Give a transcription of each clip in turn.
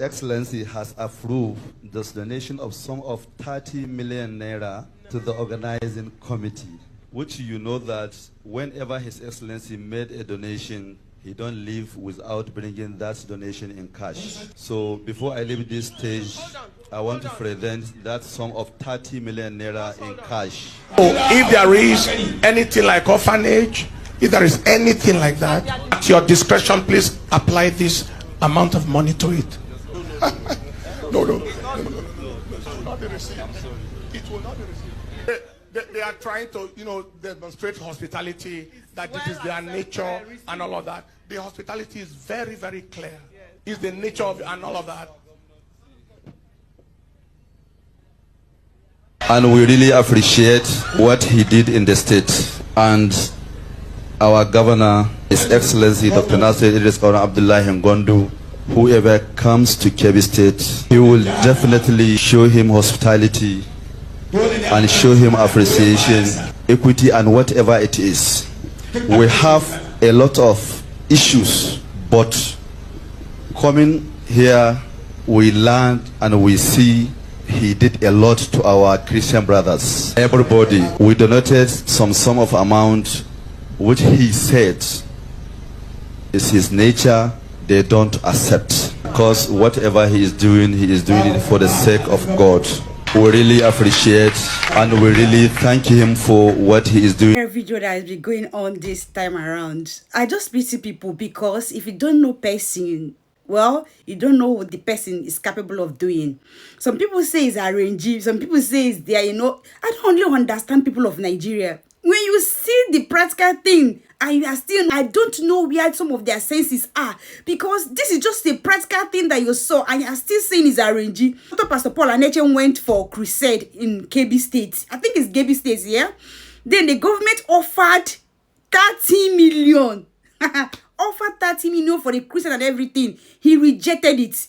Excellency has approved the donation of sum of 30 million naira to the organizing committee, which you know that whenever His Excellency made a donation, he don't leave without bringing that donation in cash. So before I leave this stage, I want to present that sum of 30 million naira in cash. So if there is anything like orphanage, if there is anything like that, at your discretion, please apply this amount of money to it. No. Not the receipt. It will not be received. They are trying to, demonstrate hospitality, that this is their nature and all of that. The hospitality is very, very clear. It's the nature of and all of that. And we really appreciate what he did in the state. And our governor, His Excellency Dr. Nasir Idris Abdullah Ngondu, whoever comes to Kebbi State, he will definitely show him hospitality and show him appreciation, equity, and whatever it is. We have a lot of issues, but coming here, we learn and we see he did a lot to our Christian brothers. Everybody, we donated some sum of amount, which he said is his nature, they don't accept. Because whatever he is doing it for the sake of God. We really appreciate and we really thank him for what he is doing. Every video that has been going on this time around, I just pity people, because if you don't know person, well, you don't know what the person is capable of doing. Some people say it's RNG, some people say it's there, I don't really understand people of Nigeria. When you see the practical thing, and you are still, I don't know where some of their senses are, because this is just a practical thing that you saw and you are still saying is RNG. Pastor Paul Enenche went for Crusade in Kebbi State. I think it's Kebbi State, yeah? Then the government offered 30 million. Offered 30 million for the Crusade and everything. He rejected it.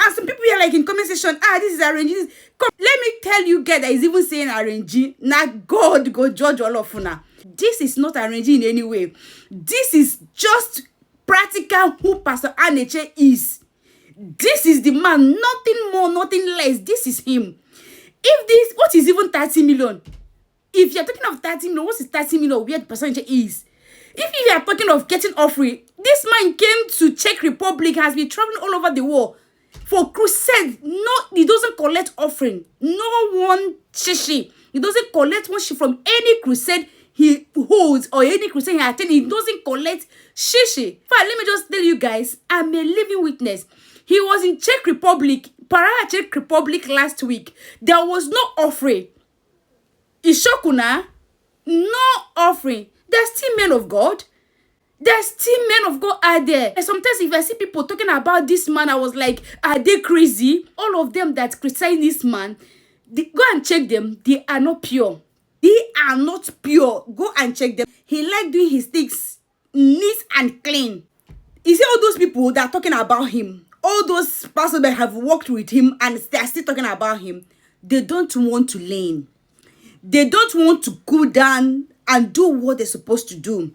And some people are like in comment section, this is RNG. Come, let me tell you guys that is even saying RNG. Now God go judge all of you now. This is not arranging in any way. This is just practical who Pastor Enenche is. This is the man, nothing more, nothing less. This is him. If this, what is even 30 million? If you're talking of 30 million, what is 30 million where the percentage is? If you are talking of getting offering, this man came to Czech Republic, has been traveling all over the world for Crusade. No, he doesn't collect offering. No one shishi. He doesn't collect one shit from any crusade he holds or any crusade he attends. He doesn't collect shishi. But let me just tell you guys, I'm a living witness. He was in Czech Republic, Czech Republic last week. There was no offering. Ishokuna, no offering. There's still men of God. There's still men of God out there. And sometimes if I see people talking about this man, I was like, are they crazy? All of them that criticize this man, go and check them. They are not pure. They are not pure. Go and check them. He like doing his things neat and clean. You see all those people that are talking about him, all those pastors that have worked with him and they are still talking about him, they don't want to learn. They don't want to go down and do what they're supposed to do.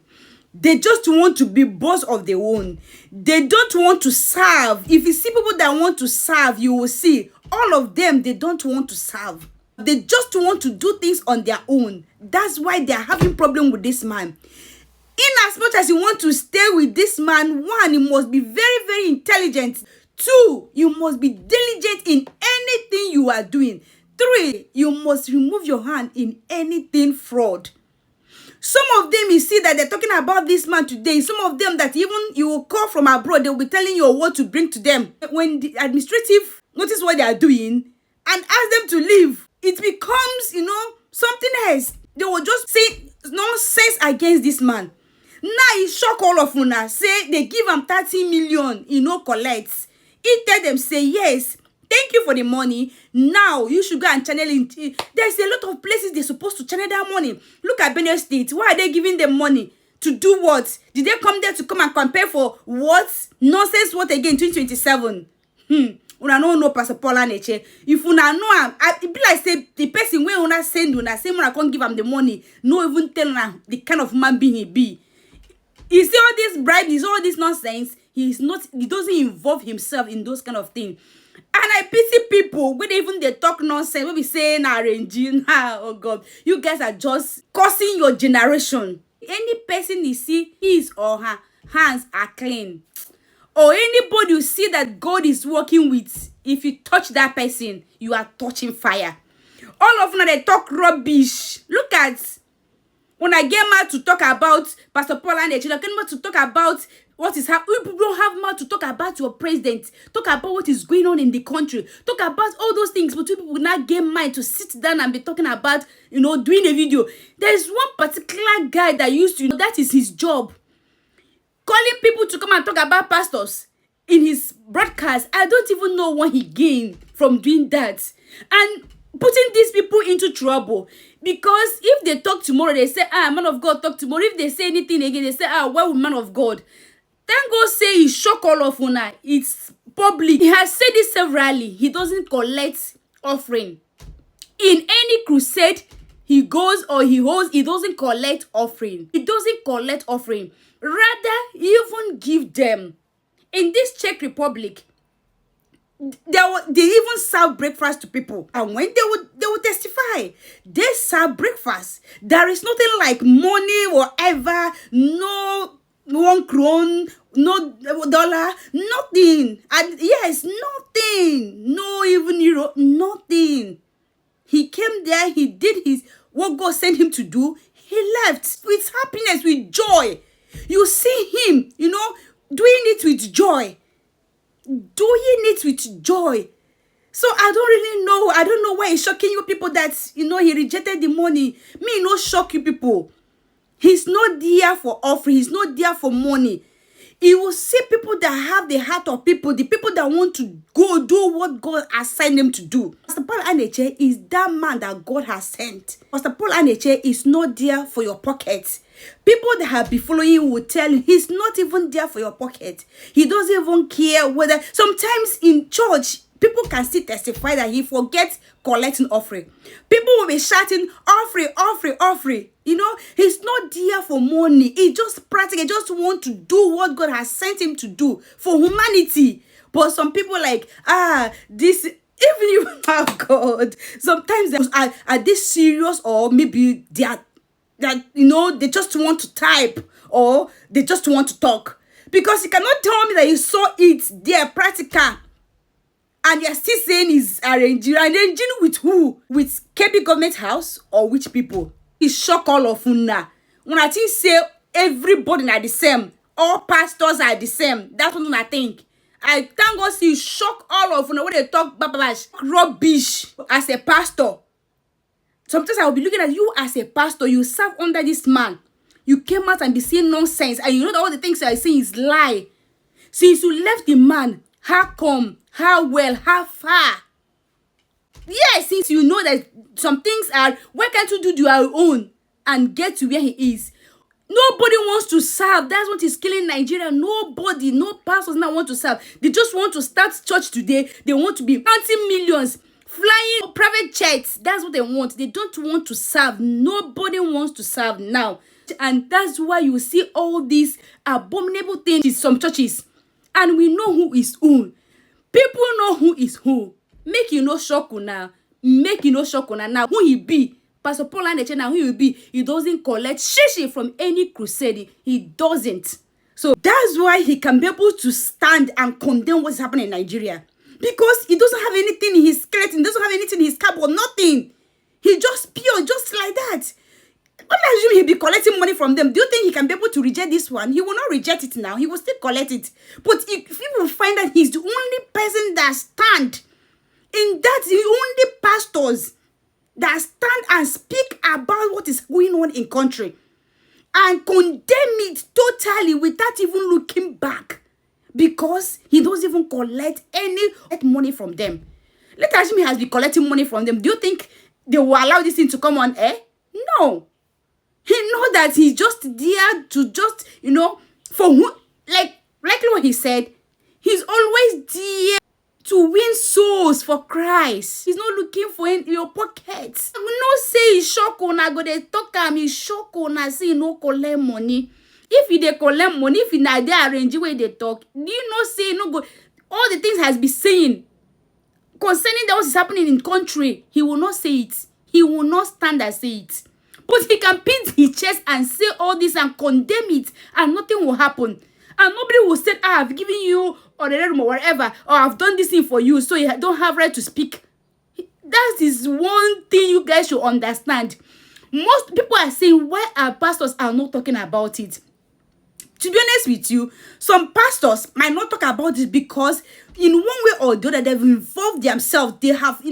They just want to be boss of their own. They don't want to serve. If you see people that want to serve, you will see all of them, they don't want to serve. They just want to do things on their own. That's why they're having problem with this man. In as much as you want to stay with this man, one, you must be very, very intelligent. Two, you must be diligent in anything you are doing. Three, you must remove your hand in anything fraud. Some of them, you see that they're talking about this man today. Some of them that even you will call from abroad, they'll be telling you what to bring to them. When the administrative notice what they are doing and ask them to leave, it becomes, something else. They will just say nonsense against this man. Now he shock all of you now. Say they give him 30 million, collects. He tell them, say, yes, thank you for the money. Now you should go and channel it. There's a lot of places they're supposed to channel that money. Look at Benue State. Why are they giving them money? To do what? Did they come there to come and compare for what? Nonsense what again? 2027. Una no Pastor Paul Enenche. If una know him, it be like say the person when una send una say una can't give him the money. No even tell una the kind of man being he be. You see all this bribe, is all this nonsense. He doesn't involve himself in those kind of things. And I pity people when even they talk nonsense, when we say arranging, oh God, you guys are just causing your generation. Any person you see, his or her hands are clean. Or anybody you see that God is working with, if you touch that person, you are touching fire. All of them, they talk rubbish. Look at, when I get mad to talk about Pastor Paul and Enenche, I get mad to talk about what is happening. People don't have mouth to talk about your president. Talk about what is going on in the country. Talk about all those things. But people will not get mind to sit down and be talking about, doing a video. There's one particular guy that used to, that is his job. Calling people to come and talk about pastors in his broadcast. I don't even know what he gained from doing that. And putting these people into trouble. Because if they talk tomorrow, they say, man of God, talk tomorrow. If they say anything again, they say, well, man of God. Thank God say he shock all of una. It's public. He has said it severally. He doesn't collect offering. In any crusade he goes or he holds, he doesn't collect offering. He doesn't collect offering. Rather, he even give them. In this Czech Republic, they even serve breakfast to people. And when they will testify, they serve breakfast. There is nothing like money or ever, no 1 krone, no dollar, nothing. And yes, nothing. No even euro, nothing. He came there, he did what God sent him to do. He left with happiness, with joy. You see him, doing it with joy. Doing it with joy. So I don't really know. I don't know why it's shocking you people that, he rejected the money. Me, no shock you people. He's not there for offering. He's not there for money. He will see people that have the heart of people, the people that want to go do what God assigned them to do. Pastor Paul Enenche is that man that God has sent. Pastor Paul Enenche is not there for your pocket. People that have been following you will tell you he's not even there for your pocket. He doesn't even care whether. Sometimes in church, people can still testify that he forgets collecting offering. People will be shouting, offering, offering, offering. He's not there for money. He just practically just want to do what God has sent him to do for humanity. But some people this, even you, oh God, sometimes are they serious, or maybe they are, they just want to type, or they just want to talk. Because you cannot tell me that you saw it there, practical, and you're still saying he's arranging. Arranging with who? With Kebbi government house or which people? He shock all of una. When I think say everybody are the same, all pastors are the same. That's what I think. I thank God see shock all of una when they talk babash, rubbish as a pastor. Sometimes I will be looking at you as a pastor. You serve under this man. You came out and be saying nonsense, and you know that all the things you are saying is lie. Since you left the man, how come? How well? How far? Yes, since you know that some things are, why can't you do your own and get to where he is? Nobody wants to serve. That's what is killing Nigeria. Nobody, no pastors now want to serve. They just want to start church today. They want to be counting millions, flying private jets. That's what they want. They don't want to serve. Nobody wants to serve now. And that's why you see all these abominable things in some churches. And we know who is who. People know who is who. Make you no shock now. Make you no shock now. Who he be? Pastor Paul Enenche now, who he be? He doesn't collect shishi from any crusade. He doesn't. So that's why he can be able to stand and condemn what's happening in Nigeria. Because he doesn't have anything in his skeleton. He doesn't have anything in his cupboard. Nothing. He just pure, just like that. When I assume he'll be collecting money from them, do you think he can be able to reject this one? He will not reject it now. He will still collect it. But if you will find that he's the only person that stand in that, the only pastors that stand and speak about what is going on in country and condemn it totally without even looking back, because he doesn't even collect any money from them. Let us assume he has been collecting money from them. Do you think they will allow this thing to come on air? No. He know that he's just there to just, for who, like what he said, he's always there to win souls for Christ. He's not looking for in your pockets. I will not say he's shock on, I go to talk him, he's shock on, I say no collect money. If you dey collect money, if you na dey arrange where they talk, do you know say no go? All the things has been saying concerning what is happening in country, he will not say it. He will not stand and say it. But he can beat his chest and say all this and condemn it, and nothing will happen. And nobody will say, I've given you or the room or whatever, or I've done this thing for you, so you don't have right to speak. That is one thing you guys should understand. Most people are saying, why our pastors are not talking about it? To be honest with you, some pastors might not talk about it because in one way or the other, they've involved themselves. They have,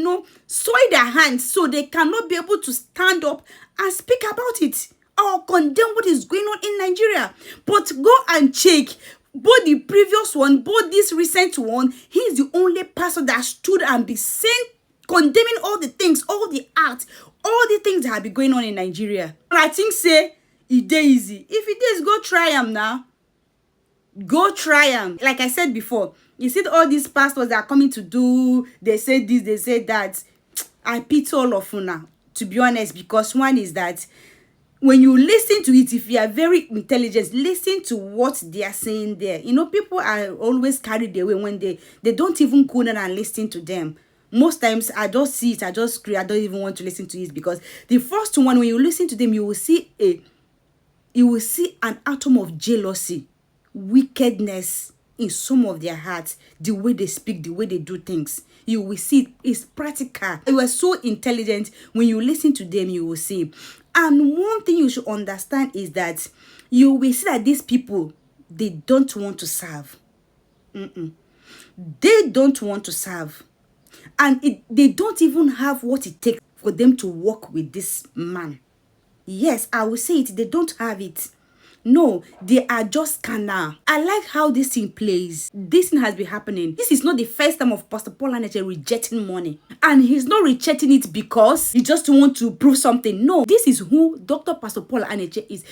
soiled their hands, so they cannot be able to stand up and speak about it or condemn what is going on in Nigeria. But go and check both the previous one, both this recent one. He's the only pastor that stood and be saying, condemning all the things, all the acts, all the things that have been going on in Nigeria. And I think say it dey easy. If it is, go try them now. Go try them. Like I said before, you see all these pastors that are coming to do, they say this, they say that. I pity all of you now, to be honest, because one is that when you listen to it, if you are very intelligent, listen to what they are saying there. People are always carried away when they don't even go down and listen to them. Most times I just see it, I don't even want to listen to it, because the first one, when you listen to them, you will see an atom of jealousy, wickedness in some of their hearts, the way they speak, the way they do things. You will see it's practical. You are so intelligent. When you listen to them, you will see. And one thing you should understand is that you will see that these people, they don't want to serve. They don't want to serve. And they don't even have what it takes for them to work with this man. Yes, I will say it. They don't have it. No, they are just carnal. I like how this thing plays. This thing has been happening. This is not the first time of Pastor Paul Enenche rejecting money. And he's not rejecting it because he just wants to prove something. No, this is who Dr. Pastor Paul Enenche is.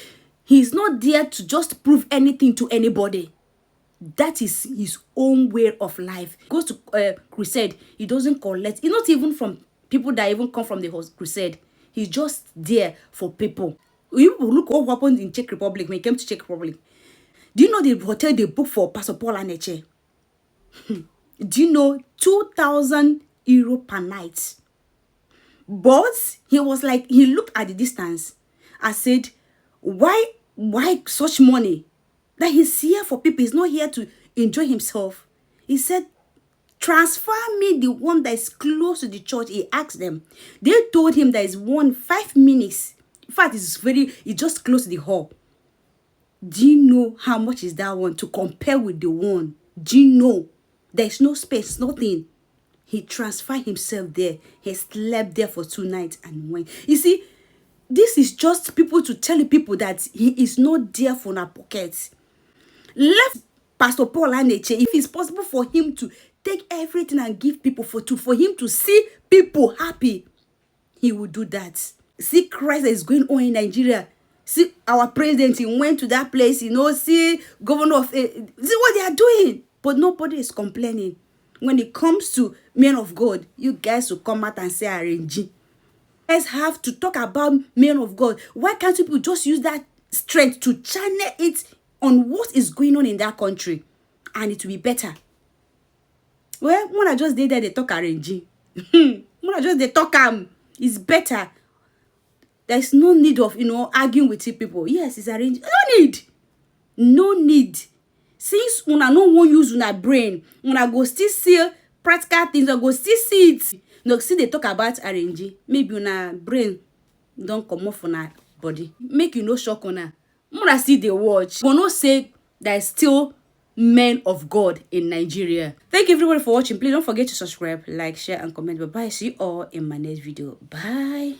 He's not there to just prove anything to anybody. That is his own way of life. He goes to Crusade. He doesn't collect. He's not even from people that even come from the Crusade. He's just there for people. You look what happened in Czech Republic when he came to Czech Republic. Do you know the hotel they booked for Pastor Paul Enenche? Do you know 2,000 euro per night? But he was like, he looked at the distance. I said, why such money? That he's here for people. He's not here to enjoy himself. He said, transfer me the one that is close to the church. He asked them. They told him there is 5 minutes. In fact, it's just close to the hall. Do you know how much is that one to compare with the one? Do you know? There's no space, nothing. He transferred himself there. He slept there for 2 nights and went. You see, this is just people to tell people that he is not there for our pockets. Left Pastor Paul Enenche, if it's possible for him to take everything and give people for him to see people happy, he will do that. See Christ that is going on in Nigeria. See our president, he went to that place, see governor of, see what they are doing. But nobody is complaining. When it comes to men of God, you guys will come out and say RNG. You guys have to talk about men of God. Why can't people just use that strength to channel it on what is going on in that country? And it will be better. Well, when I just did that, they talk RNG. When I just they talk it's better. There's no need of, arguing with people. Yes, it's arranged. No need. Since una no one use una brain, una go still see practical things, or go still see it. No, see they talk about RNG. Maybe una brain don't come off on our body. Make you no shock on her. Una see they watch. But no say there's still men of God in Nigeria. Thank you everybody for watching. Please don't forget to subscribe, like, share, and comment. Bye-bye. See you all in my next video. Bye.